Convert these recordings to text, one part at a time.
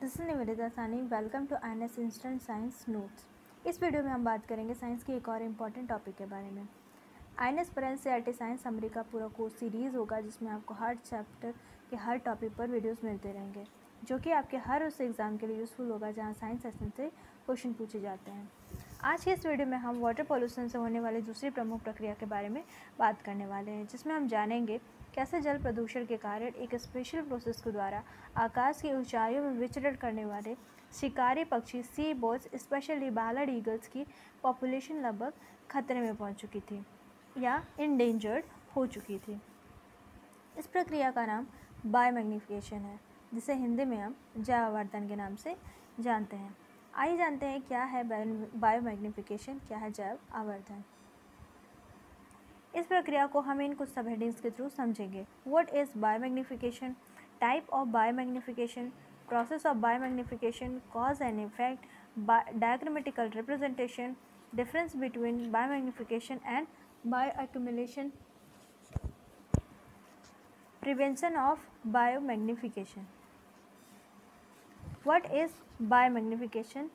This is Nivedita Sani. Welcome to INS instant science notes. इस video में हम बात करेंगे साइंस की एक और इम्पॉर्टेंट टॉपिक के बारे में। INS पर NCERT साइंस समरी का पूरा कोर्स सीरीज़ होगा जिसमें आपको हर चैप्टर के हर टॉपिक पर वीडियोस मिलते रहेंगे, जो कि आपके हर उस एग्ज़ाम के लिए यूज़फुल होगा जहाँ साइंस सेक्शन से क्वेश्चन पूछे जाते हैं। आज के इस वीडियो में हम वाटर पॉल्यूशन से होने वाली दूसरी प्रमुख प्रक्रिया के बारे में बात करने वाले हैं, जिसमें हम जानेंगे कैसे जल प्रदूषण के कारण एक स्पेशल प्रोसेस के द्वारा आकाश की ऊंचाइयों में विचरण करने वाले शिकारी पक्षी सी बर्ड्स स्पेशली बालर्ड ईगल्स की पॉपुलेशन लगभग खतरे में पहुंच चुकी थी या इंडेंजर्ड हो चुकी थी। इस प्रक्रिया का नाम बायोमैग्निफिकेशन है, जिसे हिंदी में हम जैवावर्धन के नाम से जानते हैं। आइए जानते हैं क्या है बायोमैग्निफिकेशन, क्या है जैव आवर्धन। इस प्रक्रिया को हम इन कुछ सब हेडिंग्स के थ्रू समझेंगे। What is biomagnification, type of biomagnification, process of biomagnification, cause and effect, diagrammatical representation, difference between biomagnification and bioaccumulation, prevention of biomagnification. What is biomagnification,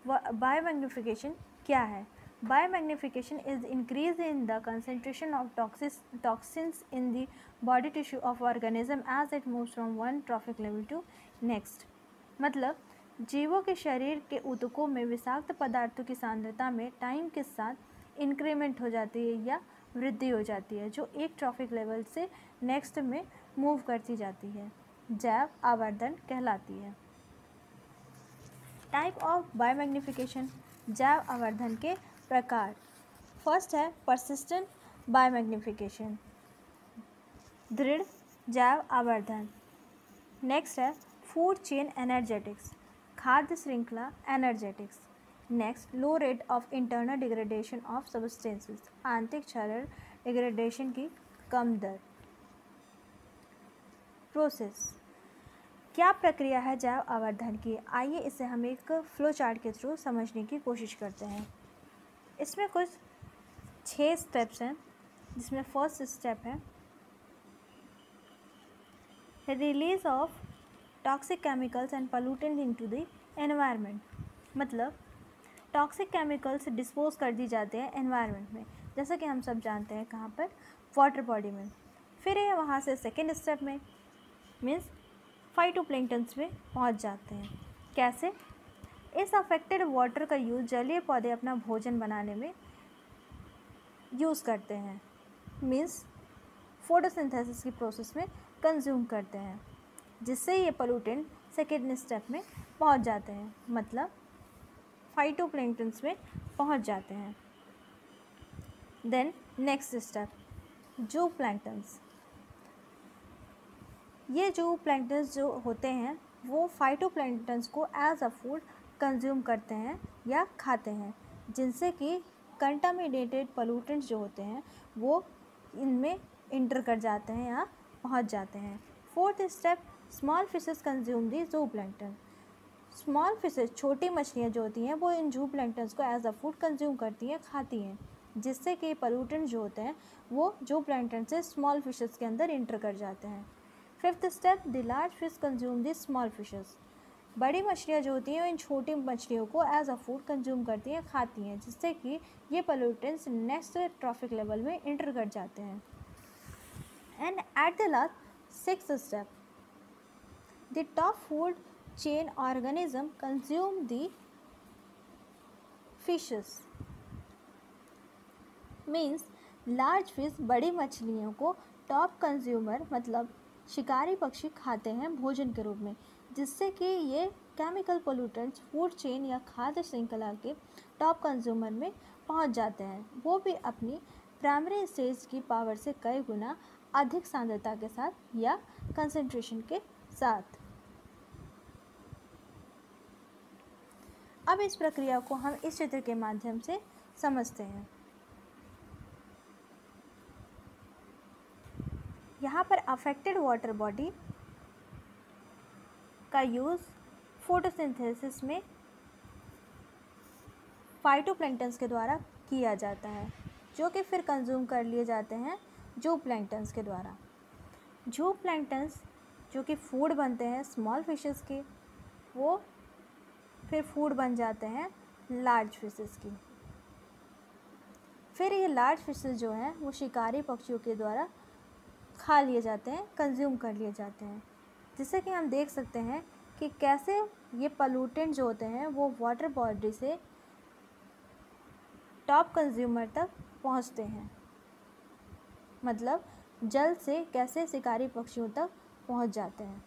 biomagnification क्या है? Biomagnification is increase in the concentration of toxins in the body tissue of organism as it moves from one trophic level to next। मतलब जीवों के शरीर के ऊतकों में विषाक्त पदार्थों की सांद्रता में टाइम के साथ इंक्रीमेंट हो जाती है या वृद्धि हो जाती है, जो एक ट्रॉफिक लेवल से नेक्स्ट में मूव करती जाती है, जैव आवर्धन कहलाती है। टाइप ऑफ बायोमैग्निफिकेशन, जैव आवर्धन के प्रकार। फर्स्ट है परसिस्टेंट बायोमैग्निफिकेशन, दृढ़ जैव आवर्धन। नेक्स्ट है फूड चेन एनर्जेटिक्स, खाद्य श्रृंखला energetics. Next low rate of internal degradation of substances, आंतरिक क्षरण डिग्रेडेशन की कम दर। प्रोसेस, क्या प्रक्रिया है जैव आवर्धन की? आइए इसे हम एक फ्लो चार्ट के थ्रू समझने की कोशिश करते हैं। इसमें कुछ 6 स्टेप्स हैं, जिसमें फर्स्ट स्टेप है release of toxic chemicals and pollutant into the environment. मतलब टॉक्सिक केमिकल्स डिस्पोज कर दी जाते हैं एनवायरनमेंट में, जैसा कि हम सब जानते हैं कहाँ पर, वाटर बॉडी में। फिर ये वहाँ से सेकेंड स्टेप में मीन्स फाइटोप्लैंक्टन्स में पहुँच जाते हैं। कैसे? इस अफेक्टेड वाटर का यूज़ जलीय पौधे अपना भोजन बनाने में यूज़ करते हैं, मीन्स फोटोसिंथेसिस की प्रोसेस में कंज्यूम करते हैं, जिससे ये पोल्यूटेंट सेकेंड स्टेप में पहुंच जाते हैं, मतलब फाइटोप्लैंक्टन्स में पहुंच जाते हैं। Then next step zooplanktons. ये जूप्लैंक्टन्स जो होते हैं वो फाइटोप्लैंक्टन्स को एज अ फूड कंज्यूम करते हैं या खाते हैं, जिनसे कि कंटामिनेटेड पोल्यूटेंट्स जो होते हैं वो इनमें इंटर कर जाते हैं या पहुंच जाते हैं। Fourth step small fishes consume the zooplankton. Small fishes, छोटी मछलियाँ जो होती हैं वो इन जूप्लैंक्टन्स को एज अ फूड कंज्यूम करती हैं, खाती हैं, जिससे कि पोल्यूटेंट्स जो होते हैं वो जूप्लैंक्टन से स्मॉल फिशेस के अंदर इंटर कर जाते हैं। Fifth step the large fish consume the small fishes. बड़ी मछलियाँ जो होती हैं इन छोटी मछलियों को एज अ फूड कंज्यूम करती हैं, खाती हैं, जिससे कि ये पोल्यूटेंट्स नेक्स्ट ट्रॉफिक लेवल में इंटर कर जाते हैं। And at the last sixth step the top food chain organism consume the fishes. Means large fish, बड़ी मछलियों को टॉप कंज्यूमर मतलब शिकारी पक्षी खाते हैं भोजन के रूप में, जिससे कि ये केमिकल पोल्यूटेंट्स फूड चेन या खाद्य श्रृंखला के टॉप कंज्यूमर में पहुंच जाते हैं, वो भी अपनी प्राइमरी स्टेज की पावर से कई गुना अधिक सांद्रता के साथ या कंसंट्रेशन के साथ। अब इस प्रक्रिया को हम इस चित्र के माध्यम से समझते हैं। यहाँ पर अफेक्टेड वाटर बॉडी का यूज़ फोटोसिंथेसिस में फाइटोप्लैंक्टन्स के द्वारा किया जाता है, जो कि फिर कंज्यूम कर लिए जाते हैं जूप्लैंक्टन्स के द्वारा। जूप्लैंक्टन्स जो कि फूड बनते हैं स्मॉल फिशेस के, वो फिर फूड बन जाते हैं लार्ज फिशेस की। फिर ये लार्ज फिशेस जो हैं वो शिकारी पक्षियों के द्वारा खा लिए जाते हैं, कंज्यूम कर लिए जाते हैं। जिससे कि हम देख सकते हैं कि कैसे ये पॉल्यूटेंट जो होते हैं वो वाटर बॉडी से टॉप कंज्यूमर तक पहुंचते हैं, मतलब जल से कैसे शिकारी पक्षियों तक पहुंच जाते हैं।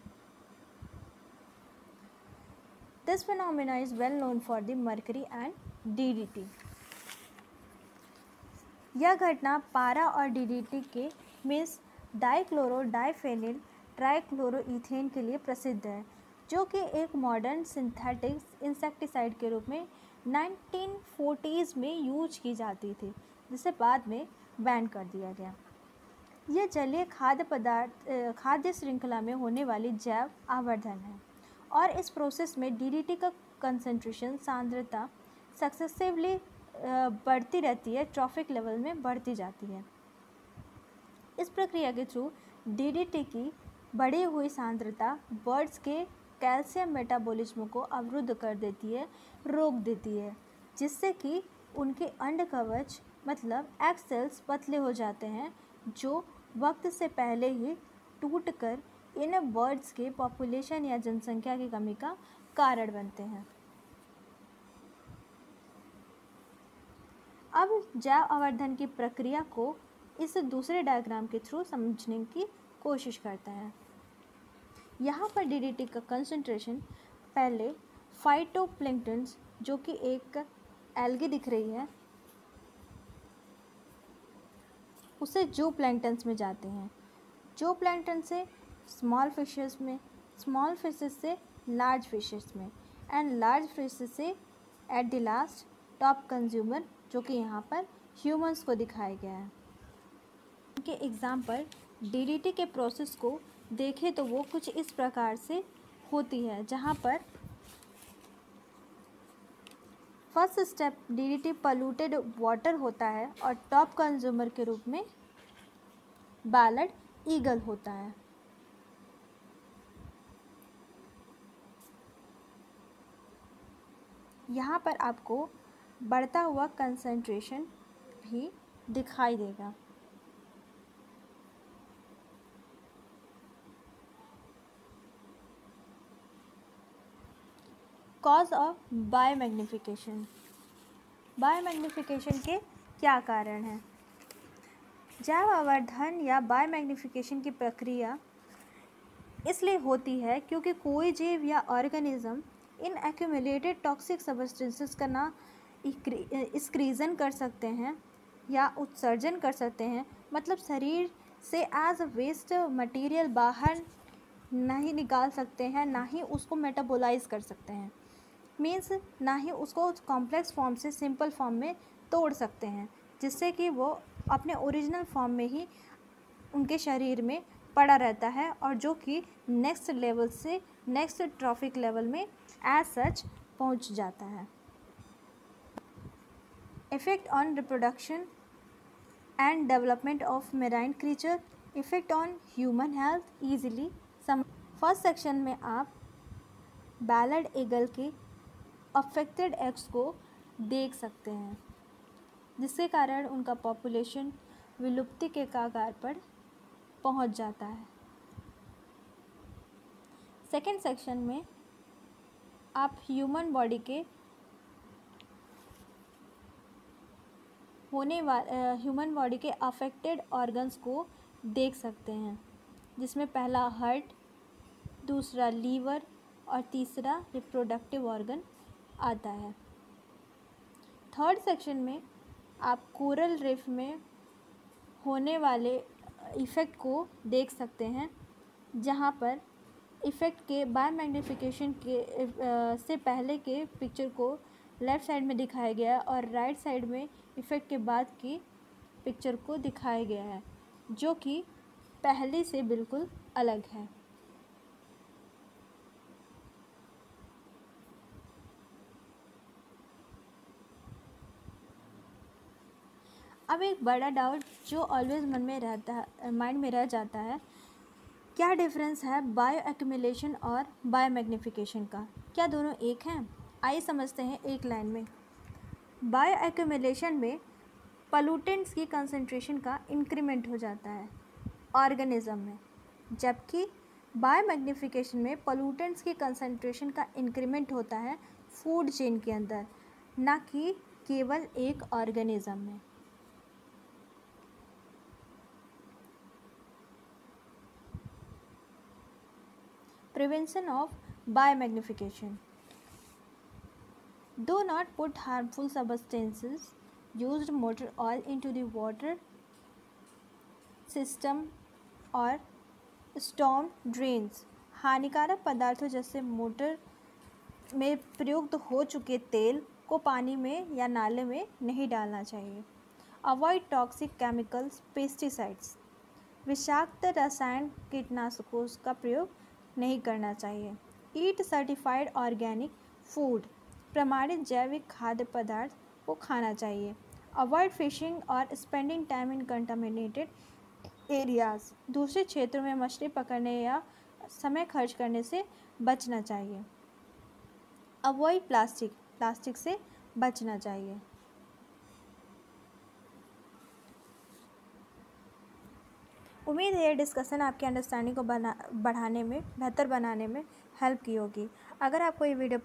This phenomena is well known for the mercury and DDT. यह घटना पारा और डीडीटी के मीन्स डाइक्लोरो डाइफेनिल ट्राइक्लोरोईथेन के लिए प्रसिद्ध है, जो कि एक मॉडर्न सिंथेटिक इंसेक्टिसाइड के रूप में 1940s में यूज की जाती थी, जिसे बाद में बैन कर दिया गया। यह जलीय खाद्य श्रृंखला में होने वाली जैव आवर्धन है और इस प्रोसेस में डीडीटी का कंसंट्रेशन सांद्रता सक्सेसिवली बढ़ती रहती है, ट्रॉफिक लेवल में बढ़ती जाती है। इस प्रक्रिया के थ्रू डीडीटी की बढ़ी हुई सांद्रता बर्ड्स के कैल्शियम मेटाबॉलिज्म को अवरुद्ध कर देती है, रोक देती है, जिससे कि उनके अंड कवच मतलब एग सेल्स पतले हो जाते हैं, जो वक्त से पहले ही टूटकर इन बर्ड्स के पॉपुलेशन या जनसंख्या की कमी का कारण बनते हैं। अब जैव आवर्धन की प्रक्रिया को इस दूसरे डायग्राम के थ्रू समझने की कोशिश करते हैं। यहाँ पर डीडीटी का कंसंट्रेशन पहले फाइटोप्लैंक्टन्स, जो कि एक एल्गी दिख रही है, उसे जू प्लैंक्टन्स में जाते हैं, जू प्लैंक्टन से स्मॉल फिशेस में, स्मॉल फिशेस से लार्ज फिशेस में एंड लार्ज फिशेस से at the last top consumer, जो कि यहाँ पर ह्यूमंस को दिखाया गया है। इनके एग्जाम्पल डीडीटी के प्रोसेस को देखें तो वो कुछ इस प्रकार से होती है, जहाँ पर first step DDT polluted water होता है और टॉप कंज्यूमर के रूप में बैलर्ड ईगल होता है। यहाँ पर आपको बढ़ता हुआ कंसंट्रेशन भी दिखाई देगा। Cause of biomagnification. बायोमैग्निफिकेशन के क्या कारण हैं? जैव आवर्धन या बायोमैग्निफिकेशन की प्रक्रिया इसलिए होती है क्योंकि कोई जीव या organism in accumulated toxic substances का ना एक्सक्रीजन कर सकते हैं या उत्सर्जन कर सकते हैं, मतलब शरीर से एज अ वेस्ट मटेरियल बाहर नहीं निकाल सकते हैं, ना ही उसको मेटाबोलाइज कर सकते हैं, मीन्स ना ही उसको कॉम्प्लेक्स फॉर्म से सिंपल फॉर्म में तोड़ सकते हैं, जिससे कि वो अपने ओरिजिनल फॉर्म में ही उनके शरीर में पड़ा रहता है और जो कि नेक्स्ट लेवल से नेक्स्ट ट्रॉफिक लेवल में एज सच पहुंच जाता है। Effect on reproduction and development of marine creature, effect on human health easily some. First section में आप बैलर्ड ईगल के अफेक्टेड एग्स को देख सकते हैं, जिसके कारण उनका पॉपुलेशन विलुप्ति के कगार पर पहुंच जाता है। सेकेंड सेक्शन में आप ह्यूमन बॉडी के ह्यूमन बॉडी के अफेक्टेड ऑर्गन्स को देख सकते हैं, जिसमें पहला हार्ट, दूसरा लीवर और तीसरा रिप्रोडक्टिव ऑर्गन आता है। थर्ड सेक्शन में आप कोरल रीफ में होने वाले इफ़ेक्ट को देख सकते हैं, जहाँ पर इफ़ेक्ट के बायोमैग्निफिकेशन के से पहले के पिक्चर को लेफ़्ट साइड में दिखाया गया है और राइट साइड में इफ़ेक्ट के बाद की पिक्चर को दिखाया गया है, जो कि पहले से बिल्कुल अलग है। अब एक बड़ा डाउट जो ऑलवेज मन में रहता है, माइंड में रह जाता है क्या डिफरेंस है बायो एक्यूमुलेशन और बायो मैग्नीफिकेशन का? क्या दोनों एक हैं? आइए समझते हैं एक लाइन में। बायो एक्यूमुलेशन में पॉल्यूटेंट्स की कंसंट्रेशन का इंक्रीमेंट हो जाता है ऑर्गेनिज्म में, जबकि बायो मैग्नीफिकेशन में पॉल्यूटेंट्स की कंसंट्रेशन का इंक्रीमेंट होता है फूड चेन के अंदर, ना कि केवल एक ऑर्गेनिज्म में। Prevention of biomagnification. Do not put harmful substances, used motor oil into the water system और storm drains. हानिकारक पदार्थों जैसे मोटर में प्रयुक्त हो चुके तेल को पानी में या नाले में नहीं डालना चाहिए। Avoid toxic chemicals, pesticides. विषाक्त रसायन कीटनाशकों का प्रयोग नहीं करना चाहिए। ईट सर्टिफाइड ऑर्गेनिक फूड, प्रमाणित जैविक खाद्य पदार्थ को खाना चाहिए। अवॉइड फिशिंग और spending time in contaminated areas, दूसरे क्षेत्रों में मछली पकड़ने या समय खर्च करने से बचना चाहिए। अवॉइड प्लास्टिक, प्लास्टिक से बचना चाहिए। उम्मीद है ये डिस्कशन आपकी अंडरस्टैंडिंग को बढ़ाने में, बेहतर बनाने में हेल्प की होगी। अगर आपको ये वीडियो